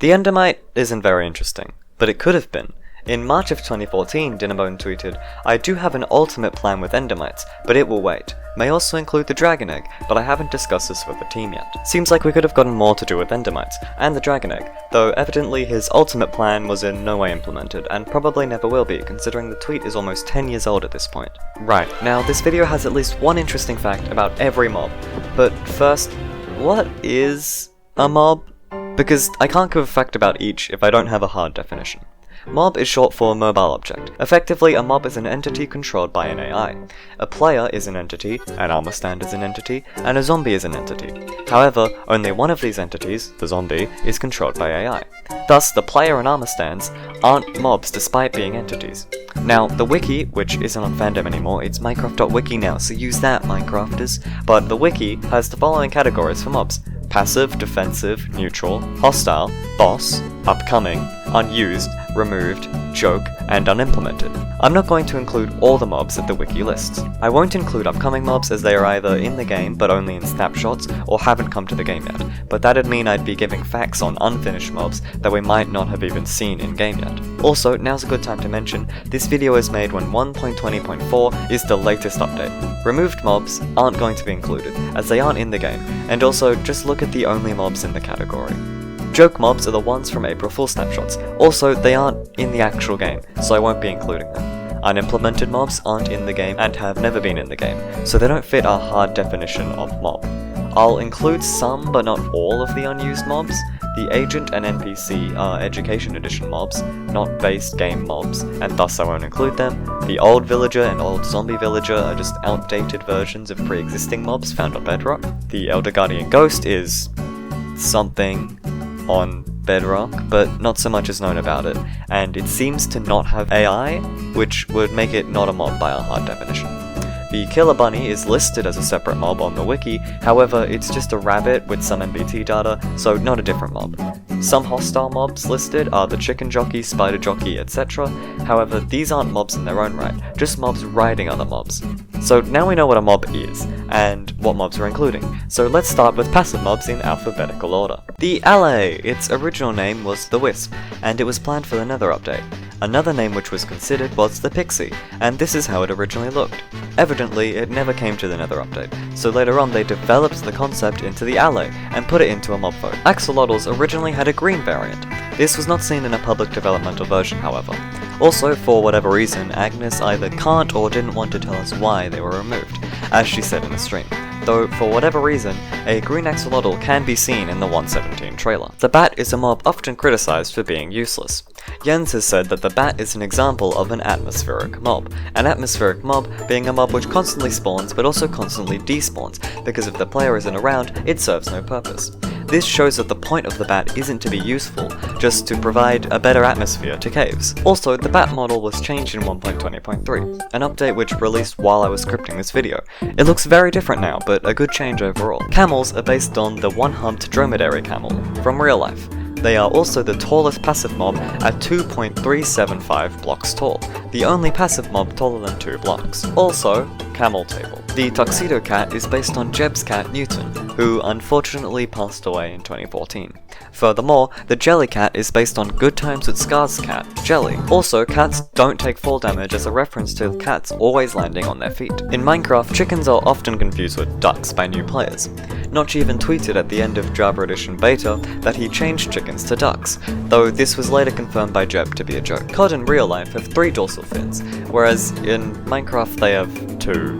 The endermite isn't very interesting, but it could have been. In March of 2014, Dinnerbone tweeted, "I do have an ultimate plan with endermites, but it will wait. May also include the dragon egg, but I haven't discussed this with the team yet." Seems like we could have gotten more to do with endermites, and the dragon egg, though evidently his ultimate plan was in no way implemented, and probably never will be, considering the tweet is almost 10 years old at this point. Right, now this video has at least one interesting fact about every mob, but first, what is a mob? Because I can't give a fact about each if I don't have a hard definition. Mob is short for mobile object. Effectively, a mob is an entity controlled by an AI. A player is an entity, an armor stand is an entity, and a zombie is an entity. However, only one of these entities, the zombie, is controlled by AI. Thus, the player and armor stands aren't mobs despite being entities. Now, the wiki, which isn't on fandom anymore, it's minecraft.wiki now, so use that, Minecrafters. But the wiki has the following categories for mobs: passive, defensive, neutral, hostile, boss, upcoming, unused, removed, joke, and unimplemented. I'm not going to include all the mobs that the wiki lists. I won't include upcoming mobs as they are either in the game but only in snapshots or haven't come to the game yet, but that'd mean I'd be giving facts on unfinished mobs that we might not have even seen in game yet. Also, now's a good time to mention, this video is made when 1.20.4 is the latest update. Removed mobs aren't going to be included, as they aren't in the game, and also just look at the only mobs in the category. Joke mobs are the ones from April Fool's snapshots. Also, they aren't in the actual game, so I won't be including them. Unimplemented mobs aren't in the game and have never been in the game, so they don't fit our hard definition of mob. I'll include some but not all of the unused mobs. The agent and NPC are Education Edition mobs, not base game mobs, and thus I won't include them. The old villager and old zombie villager are just outdated versions of pre-existing mobs found on Bedrock. The Elder Guardian Ghost is something on Bedrock, but not so much is known about it, and it seems to not have AI, which would make it not a mob by our hard definition. The Killer Bunny is listed as a separate mob on the wiki, however it's just a rabbit with some NBT data, so not a different mob. Some hostile mobs listed are the Chicken Jockey, Spider Jockey, etc. However, these aren't mobs in their own right, just mobs riding other mobs. So now we know what a mob is, and what mobs we're including, so let's start with passive mobs in alphabetical order. The Allay! Its original name was the Wisp, and it was planned for the Nether update. Another name which was considered was the Pixie, and this is how it originally looked. Evidently, it never came to the Nether update, so later on they developed the concept into the Allay, and put it into a mob vote. Axolotls originally had a green variant. This was not seen in a public developmental version, however. Also, for whatever reason, Agnes either can't or didn't want to tell us why they were removed, as she said in the stream. Though, for whatever reason, a green axolotl can be seen in the 117 trailer. The bat is a mob often criticized for being useless. Jens has said that the bat is an example of an atmospheric mob. An atmospheric mob being a mob which constantly spawns but also constantly despawns, because if the player isn't around, it serves no purpose. This shows that the point of the bat isn't to be useful, just to provide a better atmosphere to caves. Also, the bat model was changed in 1.20.3, an update which released while I was scripting this video. It looks very different now, but a good change overall. Camels are based on the one-humped dromedary camel from real life. They are also the tallest passive mob at 2.375 blocks tall, the only passive mob taller than 2 blocks. Also, camel table. The Tuxedo Cat is based on Jeb's cat Newton, who unfortunately passed away in 2014. Furthermore, the Jelly Cat is based on Good Times with Scar's cat, Jelly. Also, cats don't take fall damage as a reference to cats always landing on their feet. In Minecraft, chickens are often confused with ducks by new players. Notch even tweeted at the end of Java Edition Beta that he changed chickens to ducks, though this was later confirmed by Jeb to be a joke. Cod in real life have 3 dorsal fins, whereas in Minecraft they have 2.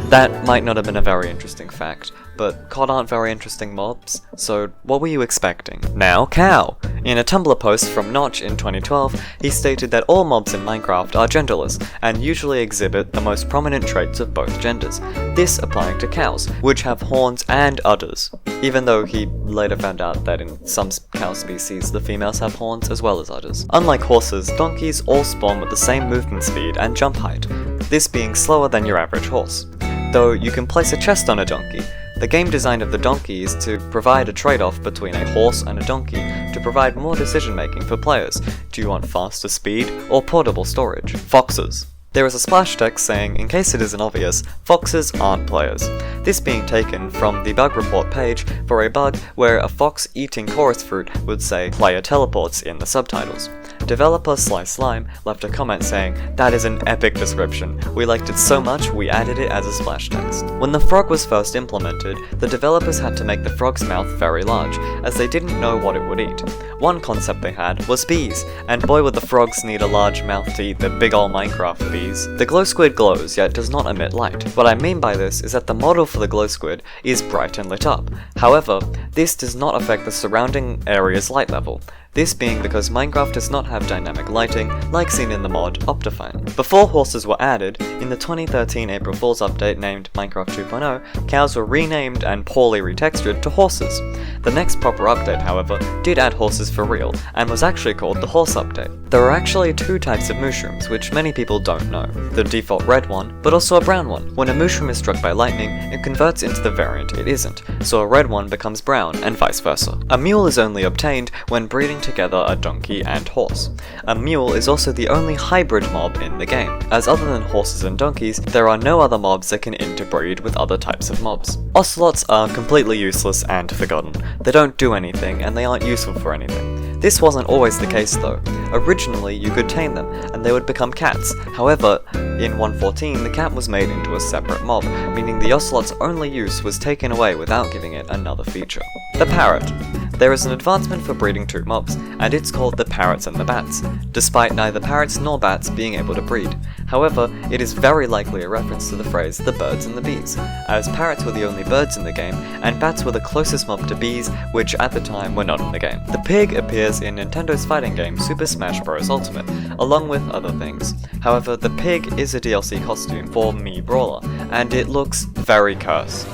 That might not have been a very interesting fact, but cod aren't very interesting mobs, so what were you expecting? Now, cow! In a Tumblr post from Notch in 2012, he stated that all mobs in Minecraft are genderless, and usually exhibit the most prominent traits of both genders, this applying to cows, which have horns and udders, even though he later found out that in some cow species the females have horns as well as udders. Unlike horses, donkeys all spawn with the same movement speed and jump height, this being slower than your average horse. Though you can place a chest on a donkey, the game design of the donkey is to provide a trade-off between a horse and a donkey to provide more decision-making for players. Do you want faster speed or portable storage? Foxes. There is a splash text saying, in case it isn't obvious, foxes aren't players. This being taken from the bug report page for a bug where a fox eating chorus fruit would say player teleports in the subtitles. Developer Slime left a comment saying, "That is an epic description. We liked it so much we added it as a splash text." When the frog was first implemented, the developers had to make the frog's mouth very large, as they didn't know what it would eat. One concept they had was bees, and boy would the frogs need a large mouth to eat the big ol' Minecraft bees. The glow squid glows, yet does not emit light. What I mean by this is that the model for the glow squid is bright and lit up. However, this does not affect the surrounding area's light level. This being because Minecraft does not have dynamic lighting, like seen in the mod Optifine. Before horses were added, in the 2013 April Fool's update named Minecraft 2.0, cows were renamed and poorly retextured to horses. The next proper update, however, did add horses for real, and was actually called the Horse Update. There are actually two types of mushrooms, which many people don't know. The default red one, but also a brown one. When a mushroom is struck by lightning, it converts into the variant it isn't, so a red one becomes brown, and vice versa. A mule is only obtained when breeding together a donkey and horse. A mule is also the only hybrid mob in the game, as other than horses and donkeys, there are no other mobs that can interbreed with other types of mobs. Ocelots are completely useless and forgotten. They don't do anything, and they aren't useful for anything. This wasn't always the case though. Originally, you could tame them, and they would become cats. However, in 1.14, the cat was made into a separate mob, meaning the ocelot's only use was taken away without giving it another feature. The parrot. There is an advancement for breeding two mobs, and it's called the parrots and the bats, despite neither parrots nor bats being able to breed. However, it is very likely a reference to the phrase the birds and the bees, as parrots were the only birds in the game, and bats were the closest mob to bees, which at the time were not in the game. The pig appears in Nintendo's fighting game Super Smash Bros. Ultimate, along with other things. However, the pig is a DLC costume for Mii Brawler, and it looks very cursed.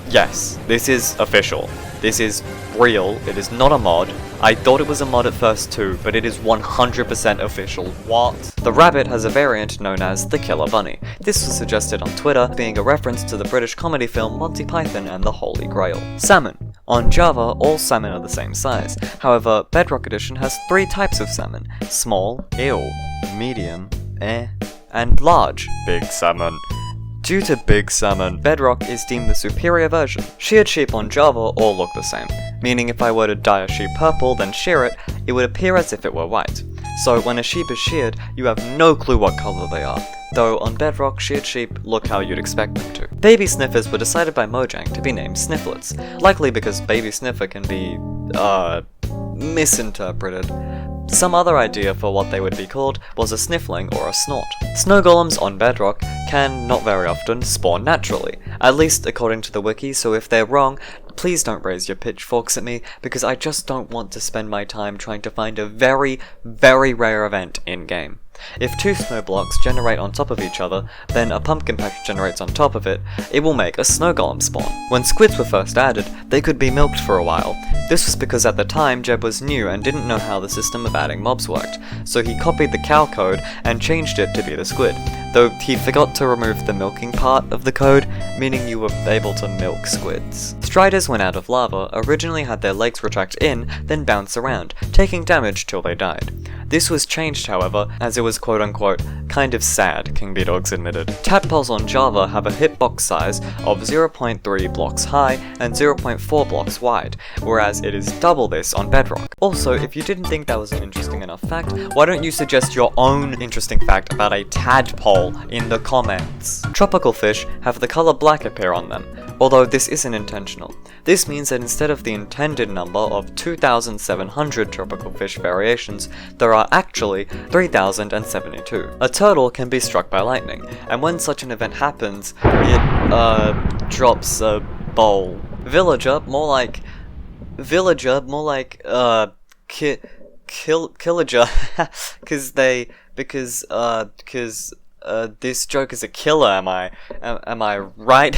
Yes, this is official. This is real, it is not a mod. I thought it was a mod at first too, but it is 100% official. What? The rabbit has a variant known as the Killer Bunny. This was suggested on Twitter, being a reference to the British comedy film Monty Python and the Holy Grail. Salmon. On Java, all salmon are the same size. However, Bedrock Edition has three types of salmon: small, ew, medium, and large, big salmon. Due to big salmon, Bedrock is deemed the superior version. Sheared sheep on Java all look the same, meaning if I were to dye a sheep purple, then shear it, it would appear as if it were white. So when a sheep is sheared, you have no clue what color they are, though on Bedrock, sheared sheep look how you'd expect them to. Baby sniffers were decided by Mojang to be named Snifflets, likely because baby sniffer can be, misinterpreted. Some other idea for what they would be called was a sniffling or a snort. Snow golems on Bedrock can, not very often, spawn naturally, at least according to the wiki, so if they're wrong, please don't raise your pitchforks at me, because I just don't want to spend my time trying to find a very, very rare event in-game. If two snow blocks generate on top of each other, then a pumpkin patch generates on top of it, it will make a snow golem spawn. When squids were first added, they could be milked for a while. This was because at the time Jeb was new and didn't know how the system of adding mobs worked, so he copied the cow code and changed it to be the squid, though he forgot to remove the milking part of the code, meaning you were able to milk squids. Striders, when out of lava, originally had their legs retract in, then bounce around, taking damage till they died. This was changed, however, as it was quote-unquote kind of sad, King B-Dogs admitted. Tadpoles on Java have a hitbox size of 0.3 blocks high and 0.4 blocks wide, whereas it is double this on Bedrock. Also, if you didn't think that was an interesting enough fact, why don't you suggest your own interesting fact about a tadpole in the comments? Tropical fish have the color black appear on them, although this isn't intentional. This means that instead of the intended number of 2,700 tropical fish variations, there are actually 3,072. A turtle can be struck by lightning, and when such an event happens, it, drops a bowl. Villager, more like, killager, because this joke is a killer, am I right?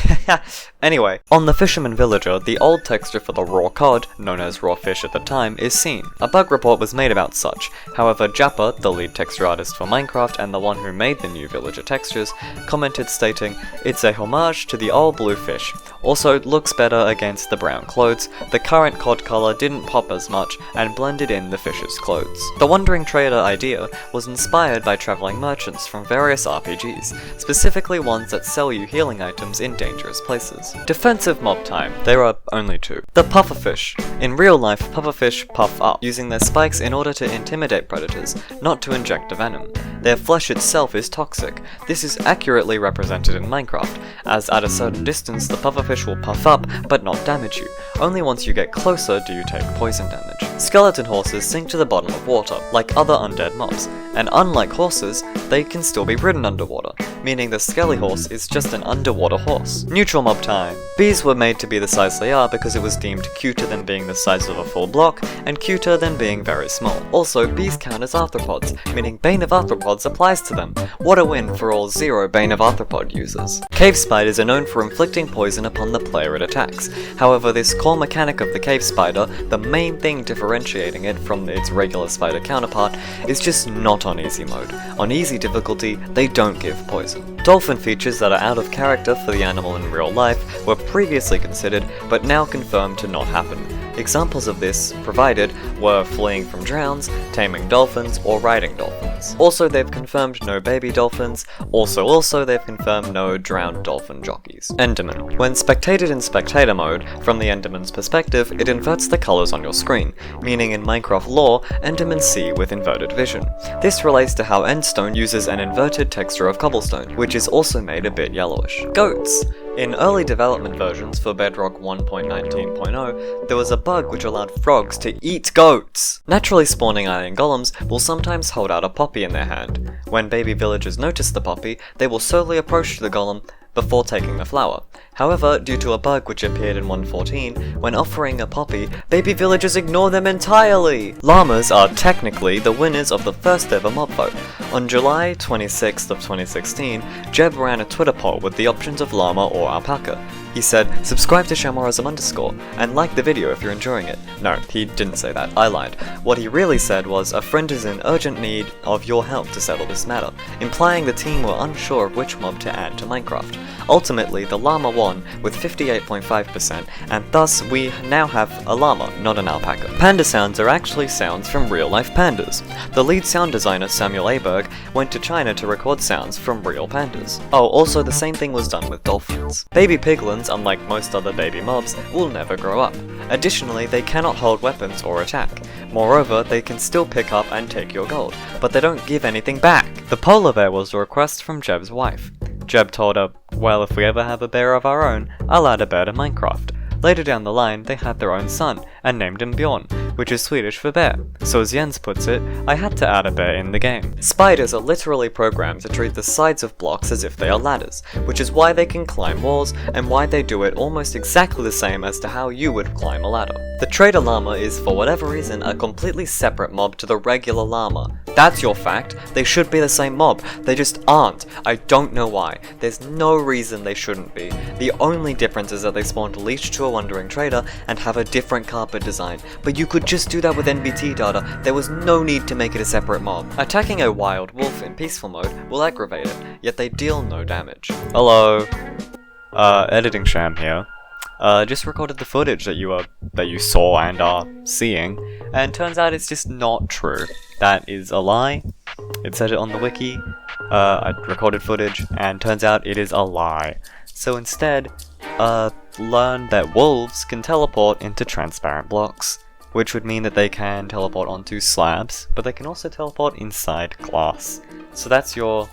Anyway, on the Fisherman Villager, the old texture for the raw cod, known as raw fish at the time, is seen. A bug report was made about such. However, Jappa, the lead texture artist for Minecraft and the one who made the new villager textures, commented stating, "It's a homage to the old blue fish. Also, it looks better against the brown clothes, the current cod color didn't pop as much and blended in the fish's clothes. The Wandering Trader idea was inspired by traveling merchants from various RPGs, specifically ones that sell you healing items in dangerous places. Defensive mob time, there are only two. The pufferfish. In real life, pufferfish puff up, using their spikes in order to intimidate predators, not to inject a venom. Their flesh itself is toxic. This is accurately represented in Minecraft, as at a certain distance the pufferfish will puff up but not damage you. Only once you get closer do you take poison damage. Skeleton horses sink to the bottom of water, like other undead mobs, and unlike horses, they can still be ridden underwater, meaning the skelly horse is just an underwater horse. Neutral mob time. Bees were made to be the size they are because it was deemed cuter than being the size of a full block, and cuter than being very small. Also, bees count as arthropods, meaning Bane of Arthropods applies to them. What a win for all 0 Bane of Arthropod users. Cave spiders are known for inflicting poison upon the player it attacks. However, this core mechanic of the cave spider, the main thing differentiating it from its regular spider counterpart, is just not on easy mode. On easy difficulty, they don't give poison. Dolphin features that are out of character for the animal in real life were previously considered, but now confirmed to not happen. Examples of this provided were fleeing from drowns, taming dolphins, or riding dolphins. Also, they've confirmed no baby dolphins. Also they've confirmed no drowned dolphin jockeys. Enderman. When spectated in spectator mode, from the Enderman's perspective, it inverts the colors on your screen, meaning in Minecraft lore, Endermen see with inverted vision. This relates to how Endstone uses an inverted texture of cobblestone, which is also made a bit yellowish. Goats. In early development versions for Bedrock 1.19.0, there was a bug which allowed frogs to eat goats! Naturally spawning iron golems will sometimes hold out a poppy in their hand. When baby villagers notice the poppy, they will slowly approach the golem before taking the flower. However, due to a bug which appeared in 1.14, when offering a poppy, baby villagers ignore them entirely! Llamas are technically the winners of the first ever mob vote. On July 26th of 2016, Jeb ran a Twitter poll with the options of llama or alpaca. He said, subscribe to Shamarism_, and like the video if you're enjoying it. No, he didn't say that, I lied. What he really said was, a friend is in urgent need of your help to settle this matter, implying the team were unsure of which mob to add to Minecraft. Ultimately, the llama won with 58.5%, and thus we now have a llama, not an alpaca. Panda sounds are actually sounds from real-life pandas. The lead sound designer, Samuel Aberg, went to China to record sounds from real pandas. Oh, also the same thing was done with dolphins. Baby piglins, unlike most other baby mobs, will never grow up. Additionally, they cannot hold weapons or attack. Moreover, they can still pick up and take your gold, but they don't give anything back. The polar bear was a request from Jeb's wife. Jeb told her, well, if we ever have a bear of our own, I'll add a bear to Minecraft. Later down the line, they had their own son, and named him Bjorn, which is Swedish for bear. So as Jens puts it, I had to add a bear in the game. Spiders are literally programmed to treat the sides of blocks as if they are ladders, which is why they can climb walls, and why they do it almost exactly the same as to how you would climb a ladder. The Trader Llama is, for whatever reason, a completely separate mob to the regular llama. That's your fact. They should be the same mob. They just aren't. I don't know why. There's no reason they shouldn't be. The only difference is that they spawned leashed to a Wandering Trader and have a different carpet design. But you could just do that with NBT data. There was no need to make it a separate mob. Attacking a wild wolf in peaceful mode will aggravate it, yet they deal no damage. Hello. Editing Sham here. Just recorded the footage that you saw and are seeing, and turns out it's just not true. That is a lie. It said it on the wiki. I recorded footage, and turns out it is a lie. So instead, learn that wolves can teleport into transparent blocks, which would mean that they can teleport onto slabs, but they can also teleport inside glass. So that's your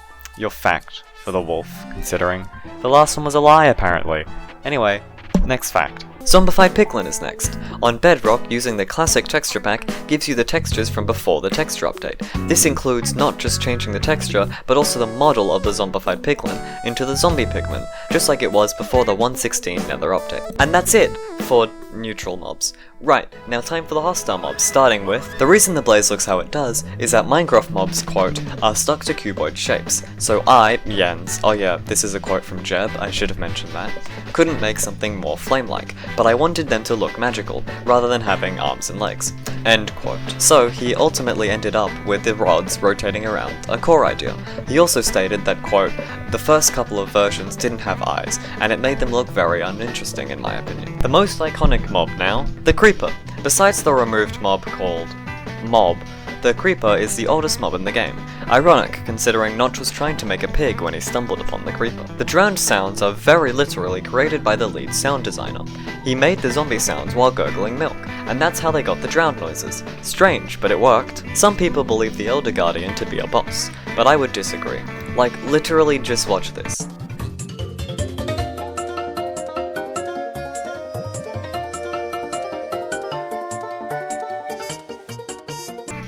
fact for the wolf, considering the last one was a lie, apparently. Anyway, next fact. Zombified Piglin is next. On Bedrock, using the classic texture pack gives you the textures from before the texture update. This includes not just changing the texture, but also the model of the zombified piglin into the zombie pigman, just like it was before the 1.16 Nether update. And that's it for neutral mobs. Right, now time for the hostile mobs, starting with, the reason the blaze looks how it does is that Minecraft mobs, quote, are stuck to cuboid shapes. So I, Jens, oh yeah, this is a quote from Jeb, I should have mentioned that, couldn't make something more flame-like, but I wanted them to look magical, rather than having arms and legs. End quote. So he ultimately ended up with the rods rotating around, a core idea. He also stated that, quote, the first couple of versions didn't have eyes, and it made them look very uninteresting in my opinion. The most iconic mob now, the Creeper. Besides the removed mob called Mob, the Creeper is the oldest mob in the game. Ironic, considering Notch was trying to make a pig when he stumbled upon the Creeper. The drowned sounds are very literally created by the lead sound designer. He made the zombie sounds while gurgling milk, and that's how they got the drowned noises. Strange, but it worked. Some people believe the Elder Guardian to be a boss, but I would disagree. Like, literally just watch this.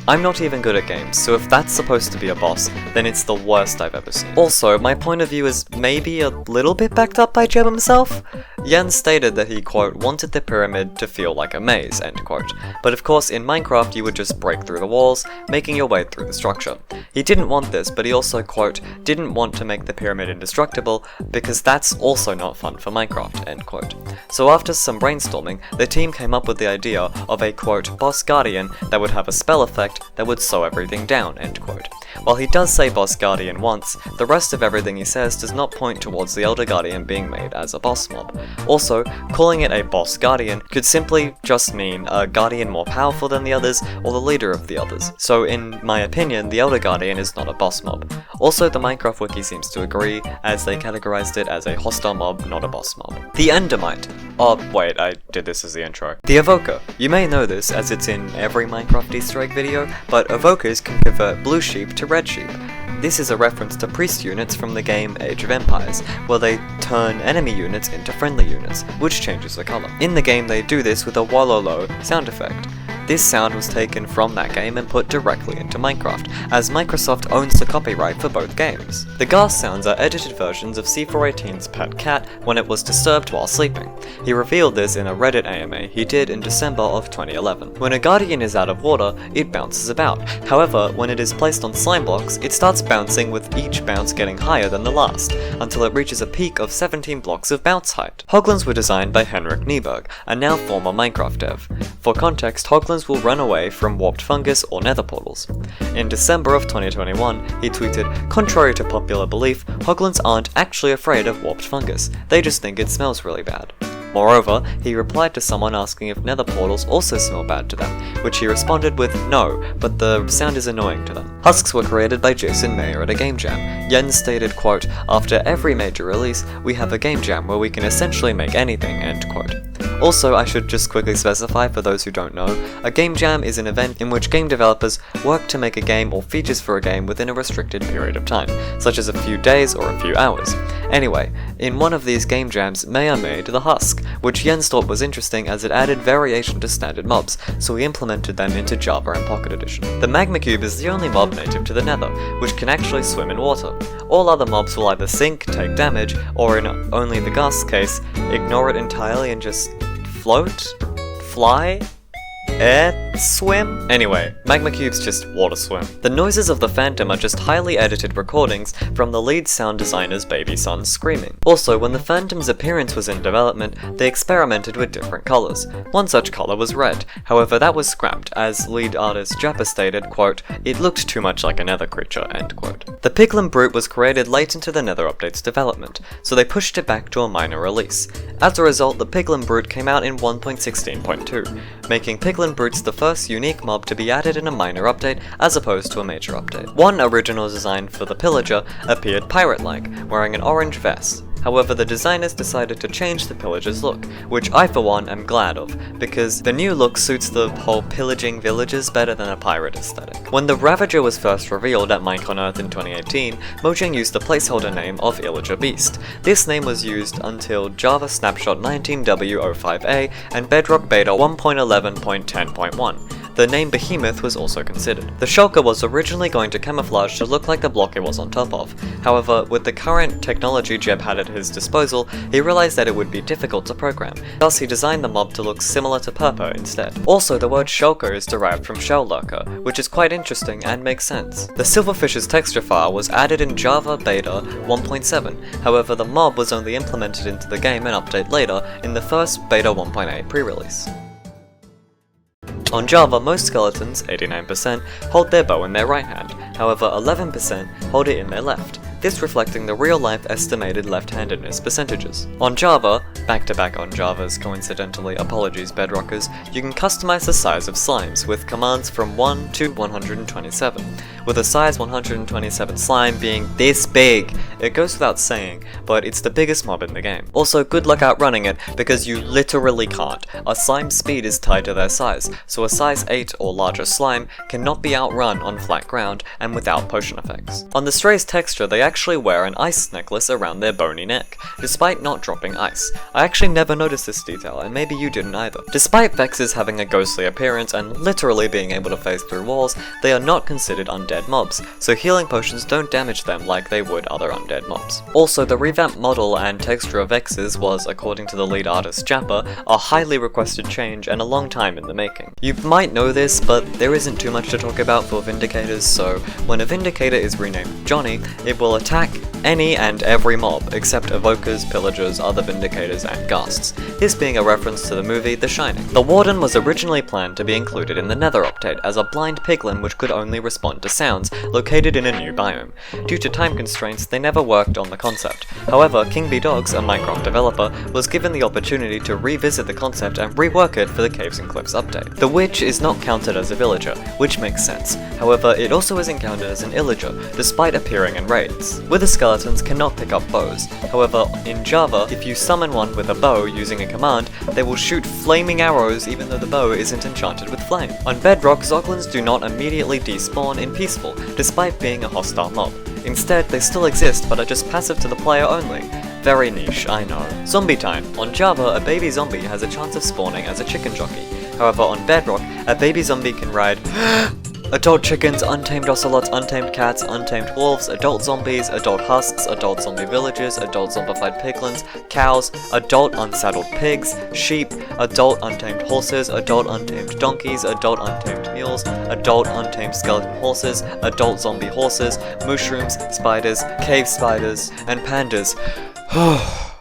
I'm not even good at games, so if that's supposed to be a boss, then it's the worst I've ever seen. Also, my point of view is maybe a little bit backed up by Jeb himself. Jens stated that he, quote, wanted the pyramid to feel like a maze, end quote. But of course, in Minecraft you would just break through the walls, making your way through the structure. He didn't want this, but he also, quote, didn't want to make the pyramid indestructible, because that's also not fun for Minecraft, end quote. So after some brainstorming, the team came up with the idea of a, quote, boss guardian that would have a spell effect that would slow everything down, end quote. While he does say boss guardian once, the rest of everything he says does not point towards the Elder Guardian being made as a boss mob. Also, calling it a boss guardian could simply just mean a guardian more powerful than the others, or the leader of the others. So in my opinion, the Elder Guardian is not a boss mob. Also, the Minecraft wiki seems to agree, as they categorized it as a hostile mob, not a boss mob. The endermite. Oh wait, I did this as the intro. The evoker. You may know this as it's in every Minecraft Easter egg video, but evokers can convert blue sheep to red sheep. This is a reference to priest units from the game Age of Empires, where they turn enemy units into friendly units, which changes the colour. In the game they do this with a wololo sound effect. This sound was taken from that game and put directly into Minecraft, as Microsoft owns the copyright for both games. The ghast sounds are edited versions of C418's pet cat when it was disturbed while sleeping. He revealed this in a Reddit AMA he did in December of 2011. When a guardian is out of water, it bounces about. However, when it is placed on slime blocks, it starts bouncing with each bounce getting higher than the last, until it reaches a peak of 17 blocks of bounce height. Hoglins were designed by Henrik Nyberg, a now former Minecraft dev. For context, Hoglins will run away from warped fungus or nether portals. In December of 2021, he tweeted, "Contrary to popular belief, hoglins aren't actually afraid of warped fungus, they just think it smells really bad." Moreover, he replied to someone asking if nether portals also smell bad to them, which he responded with, "No, but the sound is annoying to them." Husks were created by Jason Mayer at a game jam. Jens stated, quote, "After every major release, we have a game jam where we can essentially make anything," end quote. Also, I should just quickly specify for those who don't know, a game jam is an event in which game developers work to make a game or features for a game within a restricted period of time, such as a few days or a few hours. Anyway, in one of these game jams, Mayer made the Husk, which Jens thought was interesting as it added variation to standard mobs, so he implemented them into Java and Pocket Edition. The Magma Cube is the only mob native to the Nether, which can actually swim in water. All other mobs will either sink, take damage, or in only the Ghast's case, ignore it entirely and just float? Fly? Air? Swim? Anyway, Magma Cube's just water swim. The noises of the Phantom are just highly edited recordings from the lead sound designer's baby son screaming. Also, when the Phantom's appearance was in development, they experimented with different colours. One such colour was red, however that was scrapped, as lead artist Jappa stated, quote, "It looked too much like a nether creature," end quote. The Piglin Brute was created late into the Nether Update's development, so they pushed it back to a minor release. As a result, the Piglin Brute came out in 1.16.2, making Piglin Brutes the first unique mob to be added in a minor update as opposed to a major update. One original design for the Pillager appeared pirate-like, wearing an orange vest. However, the designers decided to change the pillager's look, which I for one am glad of, because the new look suits the whole pillaging villages better than a pirate aesthetic. When the Ravager was first revealed at Minecon Earth in 2018, Mojang used the placeholder name of Illager Beast. This name was used until Java Snapshot 19W05A and Bedrock Beta 1.11.10.1. the name Behemoth was also considered. The shulker was originally going to camouflage to look like the block it was on top of. However, with the current technology Jeb had at his disposal, he realized that it would be difficult to program. Thus, he designed the mob to look similar to Purpo instead. Also, the word shulker is derived from shell lurker, which is quite interesting and makes sense. The silverfish's texture file was added in Java Beta 1.7, however the mob was only implemented into the game an update later in the first Beta 1.8 pre-release. On Java, most skeletons, 89%, hold their bow in their right hand, however 11% hold it in their left, this reflecting the real-life estimated left-handedness percentages. On Java, back-to-back on Javas coincidentally, apologies Bedrockers, you can customize the size of slimes with commands from 1 to 127, with a size 127 slime being this big. It goes without saying, but it's the biggest mob in the game. Also, good luck outrunning it, because you literally can't. A slime's speed is tied to their size, so a size 8 or larger slime cannot be outrun on flat ground and without potion effects. On the Stray's texture, they actually wear an ice necklace around their bony neck, despite not dropping ice. I actually never noticed this detail, and maybe you didn't either. Despite Vexes having a ghostly appearance and literally being able to phase through walls, they are not considered undead mobs, so healing potions don't damage them like they would other undead mobs. Also, the revamped model and texture of Vexes was, according to the lead artist Jappa, a highly requested change and a long time in the making. You might know this, but there isn't too much to talk about for Vindicators, so when a Vindicator is renamed Johnny, it will attack any and every mob, except Evokers, Pillagers, other Vindicators, and Ghasts, this being a reference to the movie The Shining. The Warden was originally planned to be included in the Nether update as a blind piglin which could only respond to sounds, located in a new biome. Due to time constraints, they never worked on the concept. However, King B Dogs, a Minecraft developer, was given the opportunity to revisit the concept and rework it for the Caves and Cliffs update. The Witch is not counted as a villager, which makes sense. However, it also isn't counted as an illager, despite appearing in raids. Wither skeletons cannot pick up bows. However, in Java, if you summon one with a bow using a command, they will shoot flaming arrows even though the bow isn't enchanted with flame. On Bedrock, Zoglins do not immediately despawn in Peaceful, despite being a hostile mob. Instead, they still exist but are just passive to the player only. Very niche, I know. Zombie time. On Java, a baby zombie has a chance of spawning as a chicken jockey. However, on Bedrock, a baby zombie can ride adult chickens, untamed ocelots, untamed cats, untamed wolves, adult zombies, adult husks, adult zombie villagers, adult zombified piglins, cows, adult unsaddled pigs, sheep, adult untamed horses, adult untamed donkeys, adult untamed mules, adult untamed skeleton horses, adult zombie horses, mushrooms, spiders, cave spiders, and pandas.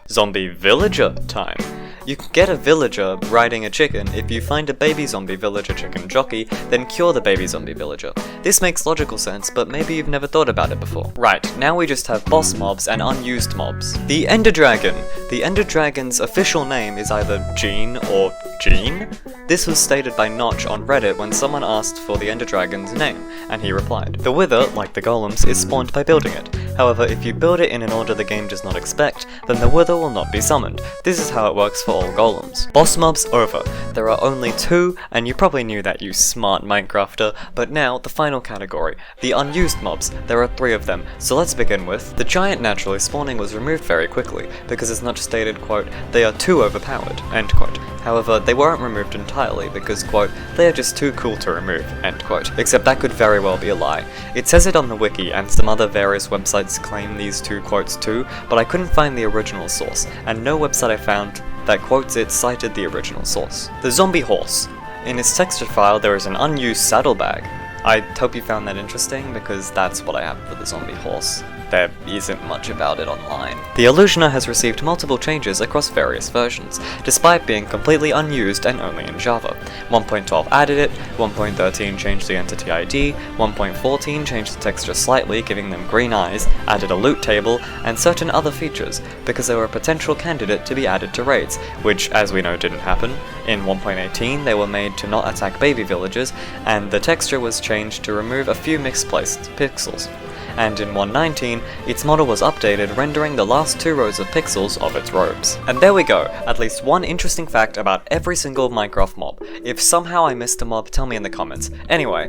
Zombie villager time. You can get a villager riding a chicken if you find a baby zombie villager chicken jockey, then cure the baby zombie villager. This makes logical sense, but maybe you've never thought about it before. Right, now we just have boss mobs and unused mobs. The Ender Dragon. The Ender Dragon's official name is either Gene or Gene? This was stated by Notch on Reddit when someone asked for the Ender Dragon's name, and he replied. The Wither, like the golems, is spawned by building it. However, if you build it in an order the game does not expect, then the Wither will not be summoned. This is how it works for all golems. Boss mobs over. There are only 2, and you probably knew that, you smart Minecrafter, but now the final category, the unused mobs. There are 3 of them, so let's begin with. The giant naturally spawning was removed very quickly, because as Notch stated, quote, they are too overpowered, end quote. However, they weren't removed entirely because, quote, they are just too cool to remove, end quote. Except that could very well be a lie. It says it on the wiki, and some other various websites claim these 2 quotes too, but I couldn't find the original source, and no website I found that quotes it cited the original source. The zombie horse. In its texture file there is an unused saddlebag. I hope you found that interesting, because that's what I have for the zombie horse. There isn't much about it online. The Illusioner has received multiple changes across various versions, despite being completely unused and only in Java. 1.12 added it, 1.13 changed the entity ID, 1.14 changed the texture slightly, giving them green eyes, added a loot table, and certain other features, because they were a potential candidate to be added to raids, which, as we know, didn't happen. In 1.18, they were made to not attack baby villagers, and the texture was changed to remove a few misplaced pixels. And in 1.19, its model was updated, rendering the last 2 rows of pixels of its robes. And there we go, at least one interesting fact about every single Minecraft mob. If somehow I missed a mob, tell me in the comments. Anyway,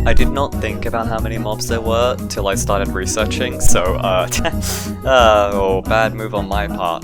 I did not think about how many mobs there were till I started researching, so bad move on my part.